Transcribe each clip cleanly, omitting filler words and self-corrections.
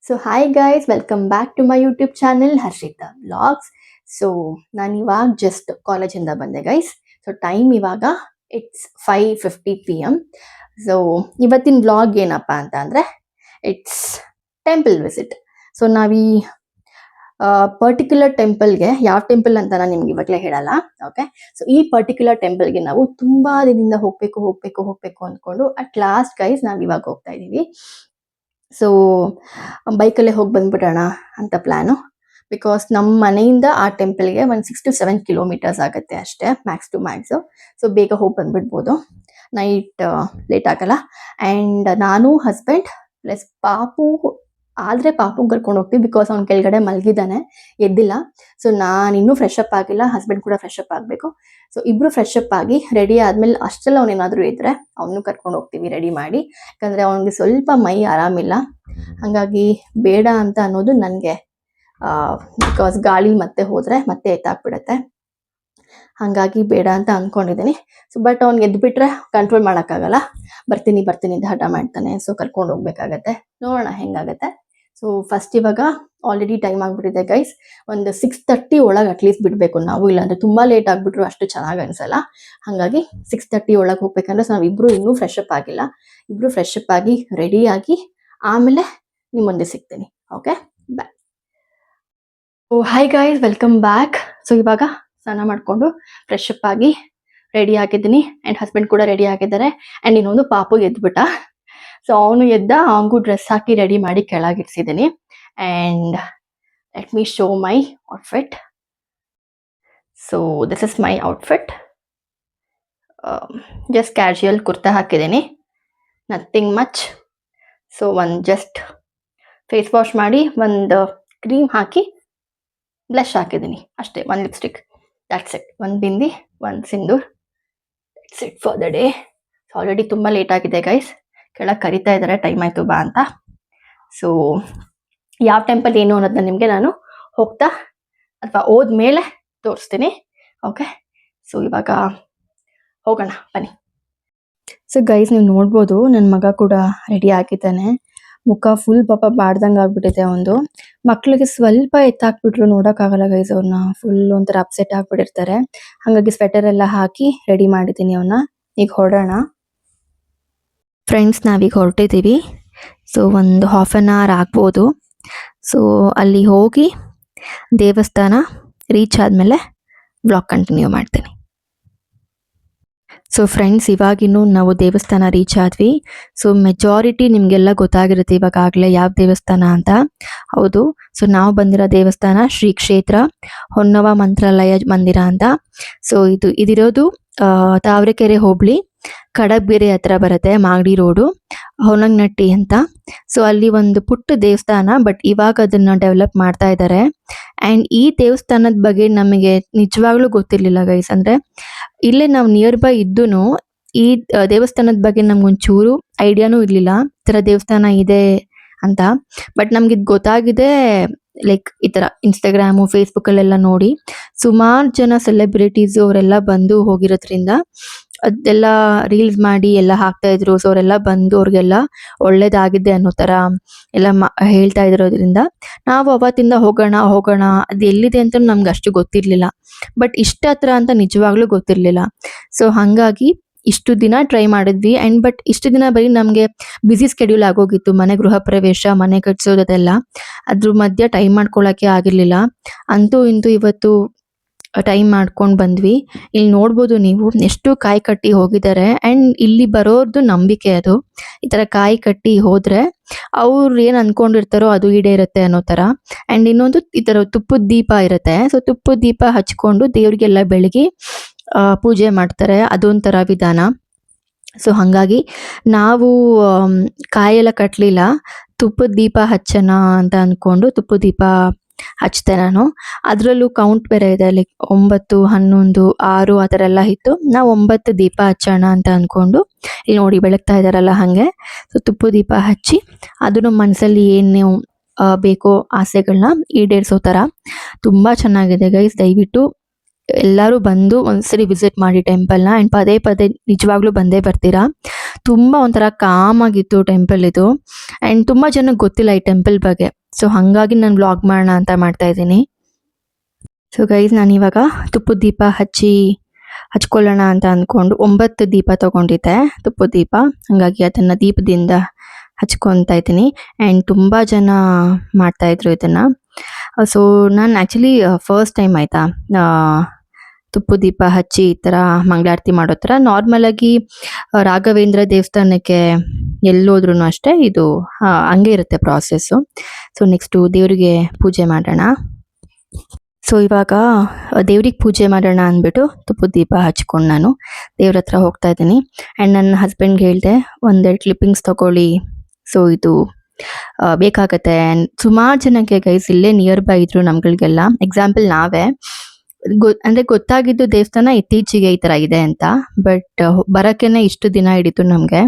So hi guys, welcome back to my YouTube channel Harshitha vlogs. So ನಾನು ಇವಾಗ just ಕಾಲೇಜಿಂದ ಬಂದೆ ಗೈಸ್. ಸೊ ಟೈಮ್ ಇವಾಗ ಇಟ್ಸ್ 5:50 PM. ಸೊ ಇವತ್ತಿನ ವ್ಲಾಗ್ ಏನಪ್ಪ ಅಂತ ಅಂದರೆ ಇಟ್ಸ್ ಟೆಂಪಲ್ ವಿಸಿಟ್. ಸೊ ನಾವೀ ಪರ್ಟಿಕ್ಯುಲರ್ ಟೆಂಪಲ್ಗೆ, ಯಾವ ಟೆಂಪಲ್ ಅಂತ ನಾನು ನಿಮ್ಗೆ ಇವಾಗಲೇ ಹೇಳಲ್ಲ. ಓಕೆ, ಸೊ ಈ ಪರ್ಟಿಕ್ಯುಲರ್ ಟೆಂಪಲ್ಗೆ ನಾವು ತುಂಬ ದಿನದಿಂದ ಹೋಗಬೇಕು ಅಂದ್ಕೊಂಡು ಅಟ್ ಲಾಸ್ಟ್ ಗೈಸ್ ನಾವು ಇವಾಗ ಹೋಗ್ತಾ ಇದ್ದೀವಿ. ಸೊ ಬೈಕಲ್ಲೇ ಹೋಗಿ ಬಂದ್ಬಿಡೋಣ ಅಂತ ಪ್ಲ್ಯಾನು. ಬಿಕಾಸ್ ನಮ್ಮ ಮನೆಯಿಂದ ಆ ಟೆಂಪಲ್ಗೆ ಒಂದು 6 to 7 ಕಿಲೋಮೀಟರ್ಸ್ ಆಗುತ್ತೆ ಅಷ್ಟೇ, ಮ್ಯಾಕ್ಸ್ ಟು ಮ್ಯಾಕ್ಸು. ಸೊ ಬೇಗ ಹೋಗಿ ಬಂದ್ಬಿಡ್ಬೋದು, ನೈಟ್ ಲೇಟ್ ಆಗಲ್ಲ. ಆ್ಯಂಡ್ ನಾನು ಹಸ್ಬೆಂಡ್ ಪ್ಲಸ್ ಪಾಪು ಆದರೆ ಪಾಪುಗೆ ಕರ್ಕೊಂಡು ಹೋಗ್ತೀವಿ, ಬಿಕಾಸ್ ಅವ್ನು ಕೆಳಗಡೆ ಮಲಗಿದ್ದಾನೆ, ಎದ್ದಿಲ್ಲ. ಸೊ ನಾನು ಇನ್ನೂ ಫ್ರೆಶ್ ಅಪ್ ಆಗಿಲ್ಲ, ಹಸ್ಬೆಂಡ್ ಕೂಡ ಫ್ರೆಶ್ ಅಪ್ ಆಗಬೇಕು. ಸೊ ಇಬ್ಬರು ಫ್ರೆಶ್ ಅಪ್ ಆಗಿ ರೆಡಿ ಆದಮೇಲೆ ಅಷ್ಟೆಲ್ಲ ಅವನೇನಾದರೂ ಇದ್ದರೆ ಅವನು ಕರ್ಕೊಂಡು ಹೋಗ್ತೀವಿ ರೆಡಿ ಮಾಡಿ. ಯಾಕಂದರೆ ಅವನಿಗೆ ಸ್ವಲ್ಪ ಮೈ ಆರಾಮಿಲ್ಲ, ಹಾಗಾಗಿ ಬೇಡ ಅಂತ ಅನ್ನೋದು ನನಗೆ. ಬಿಕಾಸ್ ಗಾಳಿ ಮತ್ತೆ ಹೋದರೆ ಮತ್ತೆ ಎತ್ತಾಕ್ಬಿಡುತ್ತೆ, ಹಾಗಾಗಿ ಬೇಡ ಅಂತ ಅಂದ್ಕೊಂಡಿದ್ದೀನಿ. ಸೊ ಬಟ್ ಅವ್ನಿಗೆ ಎದ್ದುಬಿಟ್ರೆ ಕಂಟ್ರೋಲ್ ಮಾಡೋಕ್ಕಾಗಲ್ಲ, ಬರ್ತೀನಿ ಅಂತ ಹಠ ಮಾಡ್ತಾನೆ. ಸೊ ಕರ್ಕೊಂಡು ಹೋಗ್ಬೇಕಾಗತ್ತೆ, ನೋಡೋಣ ಹೆಂಗಾಗತ್ತೆ. ಸೊ ಫಸ್ಟ್ ಇವಾಗ ಆಲ್ರೆಡಿ ಟೈಮ್ ಆಗಿಬಿಟ್ಟಿದೆ ಗೈಸ್, ಒಂದು 6:30 ಒಳಗೆ ಅಟ್ಲೀಸ್ಟ್ ಬಿಡಬೇಕು ನಾವು, ಇಲ್ಲಾಂದರೆ ತುಂಬ ಲೇಟ್ ಆಗಿಬಿಟ್ರು ಅಷ್ಟು ಚೆನ್ನಾಗಿ ಅನಿಸಲ್ಲ. ಹಾಗಾಗಿ 6:30 ಒಳಗೆ ಹೋಗ್ಬೇಕಂದ್ರೆ ನಾವು ಇಬ್ಬರು ಇನ್ನೂ ಫ್ರೆಶ್ ಅಪ್ ಆಗಿಲ್ಲ. ಇಬ್ಬರು ಫ್ರೆಶ್ ಅಪ್ ಆಗಿ ರೆಡಿಯಾಗಿ ಆಮೇಲೆ ನಿಮ್ಮ ಮುಂದೆ ಸಿಗ್ತೀನಿ. Okay, bye. Oh hi guys, welcome back. So ಇವಾಗ ಸ್ನಾನ ಮಾಡಿಕೊಂಡು ಫ್ರೆಶ್ ಅಪ್ ಆಗಿ ರೆಡಿ ಆಗಿದ್ದೀನಿ, ಆ್ಯಂಡ್ ಹಸ್ಬೆಂಡ್ ಕೂಡ ರೆಡಿ ಆಗಿದ್ದಾರೆ. ಆ್ಯಂಡ್ ಇನ್ನೊಂದು ಪಾಪು ಎದ್ಬಿಟ್ಟ. ಸೊ ಅವನು ಎದ್ದ, ಅವನಿಗೂ ಡ್ರೆಸ್ ಹಾಕಿ ರೆಡಿ ಮಾಡಿ ಕೆಳಗಿಡ್ಸಿದ್ದೀನಿ. And let me show my outfit. So this is my outfit. Just casual kurta ಹಾಕಿದ್ದೀನಿ, ನಥಿಂಗ್ ಮಚ್. ಸೊ ಒಂದು ಜಸ್ಟ್ ಫೇಸ್ ವಾಶ್ ಮಾಡಿ, ಒಂದು ಕ್ರೀಮ್ ಹಾಕಿ, ಬ್ಲಷ್ ಹಾಕಿದ್ದೀನಿ ಅಷ್ಟೇ, ಒಂದು ಲಿಪ್ಸ್ಟಿಕ್, ದ್ಯಾಟ್ಸ್ ಇಟ್. ಒಂದು ಬಿಂದಿ, ಒಂದು Sindoor, that's it for the day. Already ತುಂಬ ಲೇಟ್ ಆಗಿದೆ ಗೈಸ್, ಕೆಳಗೆ ಕರಿತಾ ಇದ್ದಾರೆ, ಟೈಮ್ ಆಯಿತು ಬಾ ಅಂತ. ಸೊ ಯಾವ ಟೆಂಪಲ್ ಏನು ಅನ್ನೋದನ್ನ ನಿಮಗೆ ನಾನು ಹೋಗ್ತಾ ಅಥವಾ ಹೋದ್ಮೇಲೆ ತೋರಿಸ್ತೀನಿ. ಓಕೆ, ಸೊ ಇವಾಗ ಹೋಗೋಣ ಬನ್ನಿ. ಸೊ ಗೈಸ್, ನೀವು ನೋಡ್ಬೋದು ನನ್ನ ಮಗ ಕೂಡ ರೆಡಿ ಆಗಿದ್ದಾನೆ. ಮುಖ ಫುಲ್ ಪಾಪ ಬಾಡ್ದಂಗೆ ಆಗ್ಬಿಟ್ಟಿದೆ ಒಂದು. ಮಕ್ಳಿಗೆ ಸ್ವಲ್ಪ ಎತ್ತಾಕ್ಬಿಟ್ರು ನೋಡೋಕ್ಕಾಗಲ್ಲ ಗೈಸ್, ಅವ್ರನ್ನ ಫುಲ್ ಒಂಥರ ಅಪ್ಸೆಟ್ ಆಗಿಬಿಟ್ಟಿರ್ತಾರೆ. ಹಾಗಾಗಿ ಸ್ವೆಟರ್ ಎಲ್ಲ ಹಾಕಿ ರೆಡಿ ಮಾಡಿದ್ದೀನಿ ಅವನ್ನ. ಈಗ ಹೊರಡೋಣ ಫ್ರೆಂಡ್ಸ್, ನಾವೀಗ ಹೊರಟಿದ್ದೀವಿ. ಸೊ ಒಂದು 1/2 hour ಆಗ್ಬೋದು. ಸೊ ಅಲ್ಲಿ ಹೋಗಿ ದೇವಸ್ಥಾನ ರೀಚ್ ಆದಮೇಲೆ ವ್ಲಾಗ್ ಕಂಟಿನ್ಯೂ ಮಾಡ್ತೀನಿ. ಸೊ ಫ್ರೆಂಡ್ಸ್, ಇವಾಗಿನ್ನೂ ನಾವು ದೇವಸ್ಥಾನ ರೀಚ್ ಆದ್ವಿ. ಸೊ ಮೆಜಾರಿಟಿ ನಿಮಗೆಲ್ಲ ಗೊತ್ತಾಗಿರುತ್ತೆ ಇವಾಗಲೇ ಯಾವ ದೇವಸ್ಥಾನ ಅಂತ. ಹೌದು, ಸೊ ನಾವು ಬಂದಿರೋ ದೇವಸ್ಥಾನ ಶ್ರೀ ಕ್ಷೇತ್ರ ಹೊನ್ನವ ಮಂತ್ರಾಲಯ ಮಂದಿರ ಅಂತ. ಸೊ ಇದಿರೋದು ತಾವರೆಕೆರೆ ಹೋಬಳಿ ಕಡಬೇರೆ ಹತ್ರ ಬರುತ್ತೆ, ಮಾಗಡಿ ರೋಡು, ಹೊನಂಗನಟ್ಟಿ ಅಂತ. ಸೊ ಅಲ್ಲಿ ಒಂದು ಪುಟ್ಟ ದೇವಸ್ಥಾನ, ಬಟ್ ಇವಾಗ ಅದನ್ನ ಡೆವಲಪ್ ಮಾಡ್ತಾ ಇದ್ದಾರೆ. ಆ್ಯಂಡ್ ಈ ದೇವಸ್ಥಾನದ ಬಗ್ಗೆ ನಮಗೆ ನಿಜವಾಗ್ಲೂ ಗೊತ್ತಿರಲಿಲ್ಲ ಗೈಸ್. ಅಂದರೆ ಇಲ್ಲೇ ನಾವು ನಿಯರ್ ಬೈ ಇದ್ದೂ ಈ ದೇವಸ್ಥಾನದ ಬಗ್ಗೆ ನಮ್ಗೊಂಚೂರು ಐಡಿಯಾನೂ ಇರಲಿಲ್ಲ, ಈ ಥರ ದೇವಸ್ಥಾನ ಇದೆ ಅಂತ. ಬಟ್ ನಮ್ಗೆ ಇದು ಗೊತ್ತಾಗಿದೆ ಲೈಕ್ ಈ ಥರ ಇನ್ಸ್ಟಾಗ್ರಾಮು ಫೇಸ್ಬುಕ್ಕಲ್ಲೆಲ್ಲ ನೋಡಿ ಸುಮಾರು ಜನ ಸೆಲೆಬ್ರಿಟೀಸು ಅವರೆಲ್ಲ ಬಂದು ಹೋಗಿರೋದ್ರಿಂದ ಅದೆಲ್ಲ ರೀಲ್ಸ್ ಮಾಡಿ ಎಲ್ಲ ಹಾಕ್ತಾ ಇದ್ರು. ಸೊ ಅವರೆಲ್ಲ ಬಂದು ಅವ್ರಿಗೆಲ್ಲ ಒಳ್ಳೇದಾಗಿದೆ ಅನ್ನೋ ಥರ ಎಲ್ಲ ಹೇಳ್ತಾ ಇರೋದ್ರಿಂದ ನಾವು ಅವತ್ತಿಂದ ಹೋಗೋಣ ಅದು ಎಲ್ಲಿದೆ ಅಂತ ನಮ್ಗೆ ಅಷ್ಟು ಗೊತ್ತಿರಲಿಲ್ಲ. ಬಟ್ ಇಷ್ಟ ಹತ್ರ ಅಂತ ನಿಜವಾಗ್ಲೂ ಗೊತ್ತಿರಲಿಲ್ಲ. ಸೊ ಹಾಗಾಗಿ ಇಷ್ಟು ದಿನ ಟ್ರೈ ಮಾಡಿದ್ವಿ. ಆ್ಯಂಡ್ ಬಟ್ ಇಷ್ಟು ದಿನ ಬರೀ ನಮಗೆ ಬ್ಯುಸಿ ಸ್ಕೆಡ್ಯೂಲ್ ಆಗೋಗಿತ್ತು, ಮನೆ ಗೃಹ ಪ್ರವೇಶ, ಮನೆ ಕಟ್ಸೋದೆಲ್ಲ, ಅದ್ರ ಮಧ್ಯೆ ಟೈಮ್ ಮಾಡ್ಕೊಳ್ಳೋಕ್ಕೆ ಆಗಿರಲಿಲ್ಲ. ಅಂತೂ ಇಂತೂ ಇವತ್ತು ಟೈಮ್ ಮಾಡ್ಕೊಂಡು ಬಂದ್ವಿ. ಇಲ್ಲಿ ನೋಡ್ಬೋದು ನೀವು ಎಷ್ಟು ಕಾಯಿ ಕಟ್ಟಿ ಹೋಗಿದ್ದಾರೆ. ಆ್ಯಂಡ್ ಇಲ್ಲಿ ಬರೋರ್ದು ನಂಬಿಕೆ ಅದು, ಈ ಥರ ಕಾಯಿ ಕಟ್ಟಿ ಹೋದರೆ ಅವ್ರು ಏನು ಅಂದ್ಕೊಂಡಿರ್ತಾರೋ ಅದು ಈಡೇರುತ್ತೆ ಅನ್ನೋ ಥರ. ಆ್ಯಂಡ್ ಇನ್ನೊಂದು ಈ ಥರ ತುಪ್ಪದ ದೀಪ ಇರುತ್ತೆ. ಸೊ ತುಪ್ಪದ ದೀಪ ಹಚ್ಕೊಂಡು ದೇವ್ರಿಗೆಲ್ಲ ಬೆಳಗ್ಗೆ ಪೂಜೆ ಮಾಡ್ತಾರೆ, ಅದೊಂಥರ ವಿಧಾನ. ಸೊ ಹಾಗಾಗಿ ನಾವು ಕಾಯೆಲ್ಲ ಕಟ್ಟಲಿಲ್ಲ, ತುಪ್ಪದ ದೀಪ ಹಚ್ಚೋಣ ಅಂತ ಅಂದ್ಕೊಂಡು ತುಪ್ಪದ ದೀಪ ಹಚ್ತೆ ನಾನು. ಅದರಲ್ಲೂ ಕೌಂಟ್ ಬೇರೆ ಇದೆ, ಲೈಕ್ 9, 11, 6 ಆ ಥರ ಎಲ್ಲ ಇತ್ತು. ನಾವು 9 ದೀಪ ಹಚ್ಚೋಣ ಅಂತ ಅಂದ್ಕೊಂಡು ಇಲ್ಲಿ ನೋಡಿ ಬೆಳಗ್ತಾ ಇದ್ದಾರಲ್ಲ ಹಾಗೆ. ಸೊ ತುಪ್ಪದ ದೀಪ ಹಚ್ಚಿ ಅದನ್ನು ಮನಸ್ಸಲ್ಲಿ ಏನು ಬೇಕೋ ಆಸೆಗಳನ್ನ ಈಡೇರಿಸೋ ಥರ ತುಂಬ ಚೆನ್ನಾಗಿದೆ ಗೈಸ್. ದಯವಿಟ್ಟು ಎಲ್ಲರೂ ಬಂದು ಒಂದ್ಸರಿ ವಿಸಿಟ್ ಮಾಡಿ ಟೆಂಪಲ್ನ. ಆ್ಯಂಡ್ ಪದೇ ಪದೇ ನಿಜವಾಗ್ಲೂ ಬಂದೇ ಬರ್ತೀರಾ. ತುಂಬ ಒಂಥರ ಕಾಮ್ ಆಗಿತ್ತು ಟೆಂಪಲ್ ಇದು. ಆ್ಯಂಡ್ ತುಂಬ ಜನಕ್ಕೆ ಗೊತ್ತಿಲ್ಲ ಈ ಟೆಂಪಲ್ ಬಗ್ಗೆ. ಸೊ ಹಾಗಾಗಿ ನಾನು ವ್ಲಾಗ್ ಮಾಡೋಣ ಅಂತ ಮಾಡ್ತಾ ಇದ್ದೀನಿ. ಸೊ ಗೈಸ್, ನಾನು ಇವಾಗ ತುಪ್ಪದ ದೀಪ ಹಚ್ಕೊಳ್ಳೋಣ ಅಂತ ಅಂದ್ಕೊಂಡು 9 ದೀಪ ತಗೊಂಡಿದ್ದೆ, ತುಪ್ಪದ ದೀಪ. ಹಾಗಾಗಿ ಅದನ್ನು ದೀಪದಿಂದ ಹಚ್ಕೊತಾ ಇದ್ದೀನಿ. ಆ್ಯಂಡ್ ತುಂಬ ಜನ ಮಾಡ್ತಾಯಿದ್ರು ಇದನ್ನು. ಸೊ ನಾನು ಆ್ಯಕ್ಚುಲಿ ಫಸ್ಟ್ ಟೈಮ್ ಆಯಿತಾ ತುಪ್ಪದ ದೀಪ ಹಚ್ಚಿ ಈ ಥರ ಮಂಗಳಾರತಿ ಮಾಡೋ ಥರ. ನಾರ್ಮಲಾಗಿ ರಾಘವೇಂದ್ರ ದೇವಸ್ಥಾನಕ್ಕೆ ಎಲ್ಲೋದ್ರೂ ಅಷ್ಟೇ ಇದು ಹಂಗೆ ಇರುತ್ತೆ ಪ್ರಾಸೆಸ್ಸು. ಸೊ ನೆಕ್ಸ್ಟು ದೇವರಿಗೆ ಪೂಜೆ ಮಾಡೋಣ. ಸೊ ಇವಾಗ ದೇವ್ರಿಗೆ ಪೂಜೆ ಮಾಡೋಣ ಅಂದ್ಬಿಟ್ಟು ತುಪ್ಪದ ದೀಪ ಹಚ್ಕೊಂಡು ನಾನು ದೇವ್ರ ಹತ್ರ ಹೋಗ್ತಾ ಇದ್ದೀನಿ. ಆ್ಯಂಡ್ ನನ್ನ ಹಸ್ಬೆಂಡ್ಗೆ ಹೇಳಿದೆ, 1-2 ಕ್ಲಿಪ್ಪಿಂಗ್ಸ್ ತೊಗೊಳ್ಳಿ. ಸೊ ಇದು ಬೇಕಾಗತ್ತೆ. ಆ್ಯಂಡ್ ಸುಮಾರು ಜನಕ್ಕೆ ಗೈಸ್ ಇಲ್ಲೇ ನಿಯರ್ ಬೈ ಇದ್ರು ನಮ್ಗಳಿಗೆಲ್ಲ. ಎಕ್ಸಾಂಪಲ್ ನಾವೇ ಅಂದರೆ ಗೊತ್ತಾಗಿದ್ದು ದೇವಸ್ಥಾನ ಇತ್ತೀಚೆಗೆ ಈ ಥರ ಇದೆ ಅಂತ. ಬಟ್ ಬರೋಕ್ಕೇನೆ ಇಷ್ಟು ದಿನ ಹಿಡಿತು ನಮಗೆ.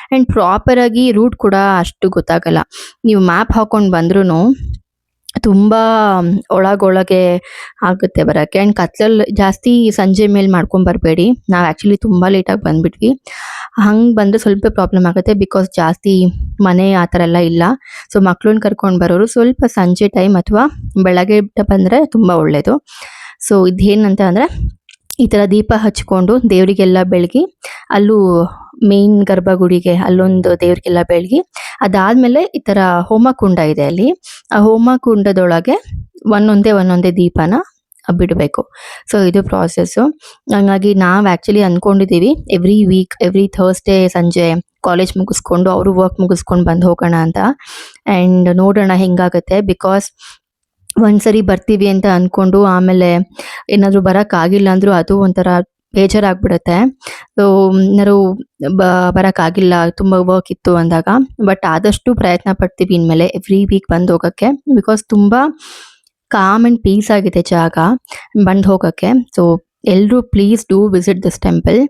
ಆ್ಯಂಡ್ ಪ್ರಾಪರಾಗಿ ರೂಟ್ ಕೂಡ ಅಷ್ಟು ಗೊತ್ತಾಗಲ್ಲ. ನೀವು ಮ್ಯಾಪ್ ಹಾಕೊಂಡು ಬಂದ್ರೂ ತುಂಬ ಒಳಗೊಳಗೆ ಆಗುತ್ತೆ ಬರೋಕ್ಕೆ. ಆ್ಯಂಡ್ ಕತ್ಲಲ್ಲಿ ಜಾಸ್ತಿ ಸಂಜೆ ಮೇಲೆ ಮಾಡ್ಕೊಂಬರ್ಬೇಡಿ. ನಾವು ಆ್ಯಕ್ಚುಲಿ ತುಂಬ ಲೇಟಾಗಿ ಬಂದುಬಿಟ್ವಿ. ಹಂಗೆ ಬಂದರೆ ಸ್ವಲ್ಪ ಪ್ರಾಬ್ಲಮ್ ಆಗುತ್ತೆ, ಬಿಕಾಸ್ ಜಾಸ್ತಿ ಮನೆ ಆ ಥರ ಎಲ್ಲ ಇಲ್ಲ. ಸೊ ಮಕ್ಳನ್ನ ಕರ್ಕೊಂಡು ಬರೋರು ಸ್ವಲ್ಪ ಸಂಜೆ ಟೈಮ್ ಅಥವಾ ಬೆಳಗ್ಗೆ ಬಂದರೆ ತುಂಬ ಒಳ್ಳೆಯದು. ಸೊ ಇದೇನಂತ ಅಂದರೆ, ಈ ಥರ ದೀಪ ಹಚ್ಕೊಂಡು ದೇವರಿಗೆಲ್ಲ ಬೆಳಗಿ, ಅಲ್ಲೂ ಮೇನ್ ಗರ್ಭಗುಡಿಗೆ ಅಲ್ಲೊಂದು ದೇವರಿಗೆಲ್ಲ ಬೆಳಗಿ, ಅದಾದಮೇಲೆ ಈ ಥರ ಹೋಮಕುಂಡ ಇದೆ ಅಲ್ಲಿ. ಆ ಹೋಮಕುಂಡದೊಳಗೆ ಒಂದೊಂದೇ ದೀಪನ ಬಿಡಬೇಕು. ಸೊ ಇದು ಪ್ರಾಸೆಸ್ಸು. ಹಾಗಾಗಿ ನಾವು ಆ್ಯಕ್ಚುಲಿ ಅಂದ್ಕೊಂಡಿದ್ದೀವಿ ಎವ್ರಿ ವೀಕ್, ಎವ್ರಿ ಥರ್ಸ್ಡೇ ಸಂಜೆ ಕಾಲೇಜ್ ಮುಗಿಸ್ಕೊಂಡು ಅವರು ವರ್ಕ್ ಮುಗಿಸ್ಕೊಂಡು ಬಂದು ಹೋಗೋಣ ಅಂತ. ಆ್ಯಂಡ್ ನೋಡೋಣ ಹೆಂಗಾಗುತ್ತೆ. ಬಿಕಾಸ್ ಒಂದ್ಸರಿ ಬರ್ತೀವಿ ಅಂತ ಅಂದ್ಕೊಂಡು ಆಮೇಲೆ ಏನಾದರೂ ಬರೋಕ್ಕಾಗಿಲ್ಲ ಅಂದರೂ ಅದು ಒಂಥರ ಬೇಜಾರಾಗ್ಬಿಡುತ್ತೆ. ಸೊ ಏನಾದ್ರು ಬರೋಕ್ಕಾಗಿಲ್ಲ, ತುಂಬ ವರ್ಕ್ ಇತ್ತು ಅಂದಾಗ. ಬಟ್ ಆದಷ್ಟು ಪ್ರಯತ್ನ ಪಡ್ತೀವಿ ಇನ್ಮೇಲೆ ಎವ್ರಿ ವೀಕ್ ಬಂದು ಹೋಗೋಕ್ಕೆ. ಬಿಕಾಸ್ ತುಂಬ ಕಾಮ್ ಆ್ಯಂಡ್ ಪೀಸ್ ಆಗಿದೆ ಜಾಗ ಬಂದು ಹೋಗೋಕ್ಕೆ. ಸೊ ಎಲ್ಲರೂ please do visit this temple.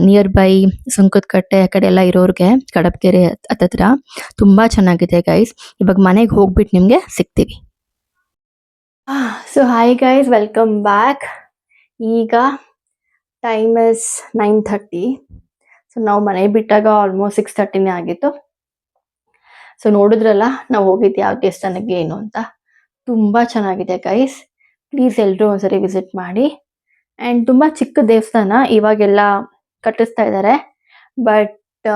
Near by Sunkadakatte ಆ ಕಡೆ ಎಲ್ಲ ಇರೋರಿಗೆ, ಕಡಬಗೆರೆ ಹತ್ತತ್ರ ತುಂಬ ಚೆನ್ನಾಗಿದೆ ಗೈಸ್. ಇವಾಗ ಮನೆಗೆ ಹೋಗ್ಬಿಟ್ಟು ನಿಮಗೆ ಸಿಗ್ತೀವಿ. So hi guys, welcome back. ಈಗ ಟೈಮ್ ಇಸ್ 9:30. ಸೊ ನಾವು ಮನೆ ಬಿಟ್ಟಾಗ ಆಲ್ಮೋಸ್ಟ್ 6:30ನೇ ಆಗಿತ್ತು. ಸೊ ನೋಡಿದ್ರಲ್ಲ ನಾವು ಹೋಗಿದ್ದು ಯಾವ ದೇವಸ್ಥಾನಕ್ಕೆ ಏನು ಅಂತ. ತುಂಬ ಚೆನ್ನಾಗಿದೆ ಗೈಸ್, ಪ್ಲೀಸ್ ಎಲ್ಲರೂ ಒಂದ್ಸರಿ ವಿಸಿಟ್ ಮಾಡಿ. ಆ್ಯಂಡ್ ತುಂಬ ಚಿಕ್ಕ ದೇವಸ್ಥಾನ, ಇವಾಗೆಲ್ಲ ಕಟ್ಟಿಸ್ತಾ ಇದ್ದಾರೆ. ಬಟ್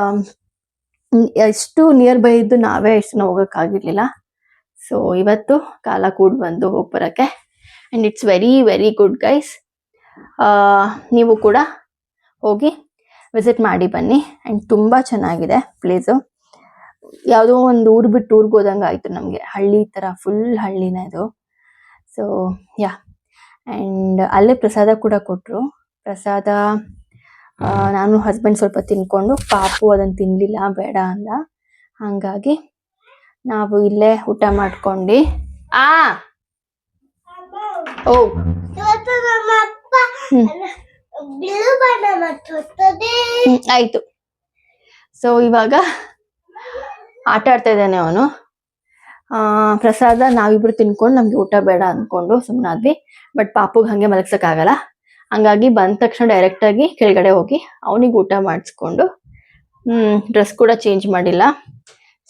ಎಷ್ಟು ನಿಯರ್ ಬೈ ಇದ್ದು ನಾವೇ ಎಷ್ಟು ಹೋಗೋಕ್ಕಾಗಿರ್ಲಿಲ್ಲ. ಸೊ ಇವತ್ತು ಕಾಲ ಕೂಡ ಬಂದು ಹೋಗಿ ಬರೋಕ್ಕೆ. And it's very very good guys. ನೀವು ಕೂಡ ಹೋಗಿ ವಿಸಿಟ್ ಮಾಡಿ ಬನ್ನಿ. ಆ್ಯಂಡ್ ತುಂಬ ಚೆನ್ನಾಗಿದೆ ಪ್ಲೇಸು. ಯಾವುದೋ ಒಂದು ಊರು ಬಿಟ್ಟು ಊರಿಗೆ ಹೋದಂಗೆ ಆಯಿತು ನಮಗೆ. ಹಳ್ಳಿ ಥರ, ಫುಲ್ ಹಳ್ಳಿನೇ ಇದು. ಸೊ ಯಾ, ಆ್ಯಂಡ್ ಅಲ್ಲೇ ಪ್ರಸಾದ ಕೂಡ ಕೊಟ್ಟರು. ಪ್ರಸಾದ ನಾನು ಹಸ್ಬೆಂಡ್ ಸ್ವಲ್ಪ ತಿನ್ಕೊಂಡು, ಪಾಪು ಅದನ್ನು ತಿನ್ನಲಿಲ್ಲ, ಬೇಡ ಅಂದ. ಹಾಗಾಗಿ ನಾವು ಇಲ್ಲೇ ಊಟ ಮಾಡ್ಕೊಂಡು ಆಯ್ತು. ಸೊ ಇವಾಗ ಆಟ ಆಡ್ತಾ ಇದ್ದಾನೆ ಅವನು. ಪ್ರಸಾದ ನಾವಿಬ್ರು ತಿನ್ಕೊಂಡು ನಮ್ಗೆ ಊಟ ಬೇಡ ಅಂದ್ಕೊಂಡು ಸುಮ್ಮನಾದ್ವಿ. ಬಟ್ ಪಾಪುಗೆ ಹಾಗೆ ಮಲಗ್ಸೋಕ್ಕಾಗಲ್ಲ. ಹಂಗಾಗಿ ಬಂದ ತಕ್ಷಣ ಡೈರೆಕ್ಟಾಗಿ ಕೆಳಗಡೆ ಹೋಗಿ ಅವನಿಗೆ ಊಟ ಮಾಡಿಸ್ಕೊಂಡು, ಡ್ರೆಸ್ ಕೂಡ ಚೇಂಜ್ ಮಾಡಿಲ್ಲ.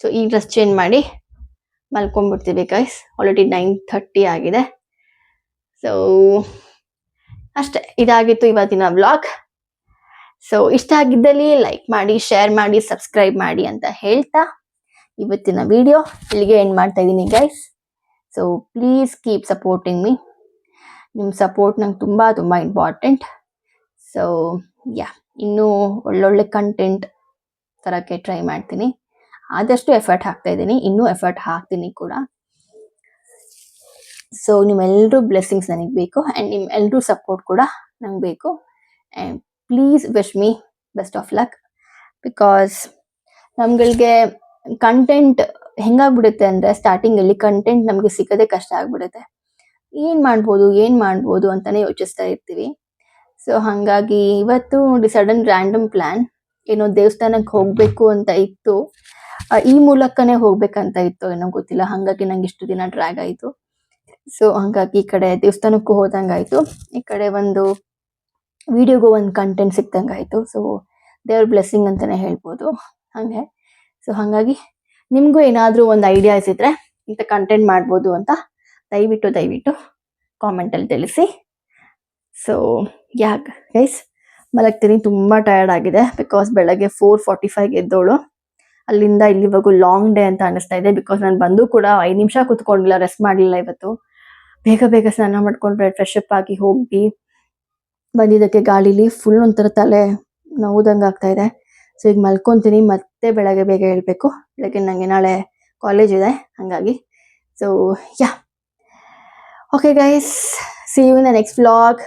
ಸೊ ಈ ಡ್ರೆಸ್ ಚೇಂಜ್ ಮಾಡಿ ಮಲ್ಕೊಂಡ್ಬಿಡ್ತೀವಿ ಗೈಸ್. ಆಲ್ರೆಡಿ 9:30 ಆಗಿದೆ. ಸೊ ಅಷ್ಟೇ, ಇದಾಗಿತ್ತು ಇವತ್ತಿನ ವ್ಲಾಗ್. ಸೊ ಇಷ್ಟ ಆಗಿದ್ದಲ್ಲಿ ಲೈಕ್ ಮಾಡಿ, ಶೇರ್ ಮಾಡಿ, ಸಬ್ಸ್ಕ್ರೈಬ್ ಮಾಡಿ ಅಂತ ಹೇಳ್ತಾ ಇವತ್ತಿನ ವಿಡಿಯೋ ಇಲ್ಲಿಗೆ ಎಂಡ್ ಮಾಡ್ತಾ ಇದ್ದೀನಿ guys. So please keep supporting me. ನಿಮ್ಮ ಸಪೋರ್ಟ್ ನಂಗೆ ತುಂಬ ತುಂಬ ಇಂಪಾರ್ಟೆಂಟ್. ಸೊ ಯಾ, ಇನ್ನೂ ಒಳ್ಳೊಳ್ಳೆ ಕಂಟೆಂಟ್ ತರೋಕ್ಕೆ ಟ್ರೈ ಮಾಡ್ತೀನಿ. ಆದಷ್ಟು ಎಫರ್ಟ್ ಹಾಕ್ತಾ ಇದ್ದೀನಿ, ಇನ್ನೂ ಎಫರ್ಟ್ ಹಾಕ್ತೀನಿ ಕೂಡ. ಸೊ ನಿಮ್ಮೆಲ್ಲರೂ ಬ್ಲೆಸ್ಸಿಂಗ್ಸ್ ನನಗೆ ಬೇಕು, ಆ್ಯಂಡ್ ನಿಮ್ಮೆಲ್ಲರೂ ಸಪೋರ್ಟ್ ಕೂಡ ನಂಗೆ ಬೇಕು. And please wish me best of luck. Because ನಮ್ಗಳಿಗೆ ಕಂಟೆಂಟ್ ಹೆಂಗಾಗ್ಬಿಡುತ್ತೆ ಅಂದರೆ, ಸ್ಟಾರ್ಟಿಂಗಲ್ಲಿ ಕಂಟೆಂಟ್ ನಮಗೆ ಸಿಗೋದೇ ಕಷ್ಟ ಆಗ್ಬಿಡುತ್ತೆ. ಏನು ಮಾಡ್ಬೋದು ಅಂತಲೇ ಯೋಚಿಸ್ತಾ ಇರ್ತೀವಿ. ಸೊ ಹಾಗಾಗಿ ಇವತ್ತು ಸಡನ್ ರ್ಯಾಂಡಮ್ ಪ್ಲ್ಯಾನ್, ಏನೋ ದೇವಸ್ಥಾನಕ್ಕೆ ಹೋಗಬೇಕು ಅಂತ ಇತ್ತು, ಈ ಮೂಲಕನೇ ಹೋಗ್ಬೇಕಂತ ಇತ್ತು, ಏನೋ ಗೊತ್ತಿಲ್ಲ. ಹಾಗಾಗಿ ನಂಗೆ ಇಷ್ಟು ದಿನ ಡ್ರ್ಯಾಗ್ ಆಯಿತು. ಸೊ ಹಂಗಾಗಿ ಈ ಕಡೆ ದೇವಸ್ಥಾನಕ್ಕೂ ಹೋದಂಗಾಯ್ತು, ಈ ಕಡೆ ಒಂದು ವಿಡಿಯೋಗೂ ಒಂದು ಕಂಟೆಂಟ್ ಸಿಕ್ದಂಗಾಯ್ತು. ಸೊ ದೇವ್ರ ಬ್ಲೆಸ್ಸಿಂಗ್ ಅಂತಾನೆ ಹೇಳ್ಬೋದು ಹಂಗೆ. ಸೊ ಹಾಗಾಗಿ ನಿಮಗೂ ಏನಾದರೂ ಒಂದು ಐಡಿಯಾಸ್ ಇದ್ರೆ ಇಂಥ ಕಂಟೆಂಟ್ ಮಾಡ್ಬೋದು ಅಂತ ದಯವಿಟ್ಟು ಕಾಮೆಂಟಲ್ಲಿ ತಿಳಿಸಿ. ಸೊ ಯಾಕೆ ಗೈಸ್ ಮಲಗ್ತೀನಿ, ತುಂಬ ಟಯರ್ಡ್ ಆಗಿದೆ. ಬಿಕಾಸ್ ಬೆಳಗ್ಗೆ 4:45 ಎದ್ದೋಳು, ಅಲ್ಲಿಂದ ಇಲ್ಲಿವರೆಗೂ ಲಾಂಗ್ ಡೇ ಅಂತ ಅನಿಸ್ತಾ ಇದೆ. ಬಿಕಾಸ್ ನಾನು ಬಂದು ಕೂಡ 5 ನಿಮಿಷ ಕೂತ್ಕೊಂಡಿಲ್ಲ, ರೆಸ್ಟ್ ಮಾಡಲಿಲ್ಲ ಇವತ್ತು. ಬೇಗ ಸ್ನಾನ ಮಾಡ್ಕೊಂಡ್ರೆ ಫ್ರೆಶ್ ಅಪ್ ಆಗಿ ಹೋಗಿ ಬಂದಿದ್ದಕ್ಕೆ ಗಾಳೀಲಿ ಫುಲ್ ಒಂಥರ ತಲೆ ನೋವುದಂಗೆ ಆಗ್ತಾ ಇದೆ. ಸೊ ಈಗ ಮಲ್ಕೊತೀನಿ, ಮತ್ತೆ ಬೆಳಗ್ಗೆ ಬೇಗ ಹೇಳ್ಬೇಕು. ಬೆಳಗ್ಗೆ ನನಗೆ ನಾಳೆ ಕಾಲೇಜ್ ಇದೆ ಹಾಗಾಗಿ. So yeah okay guys, see you in the next vlog.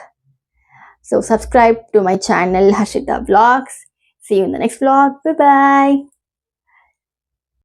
So subscribe to my channel Harshita Vlogs. See you in the next vlog. Bye bye.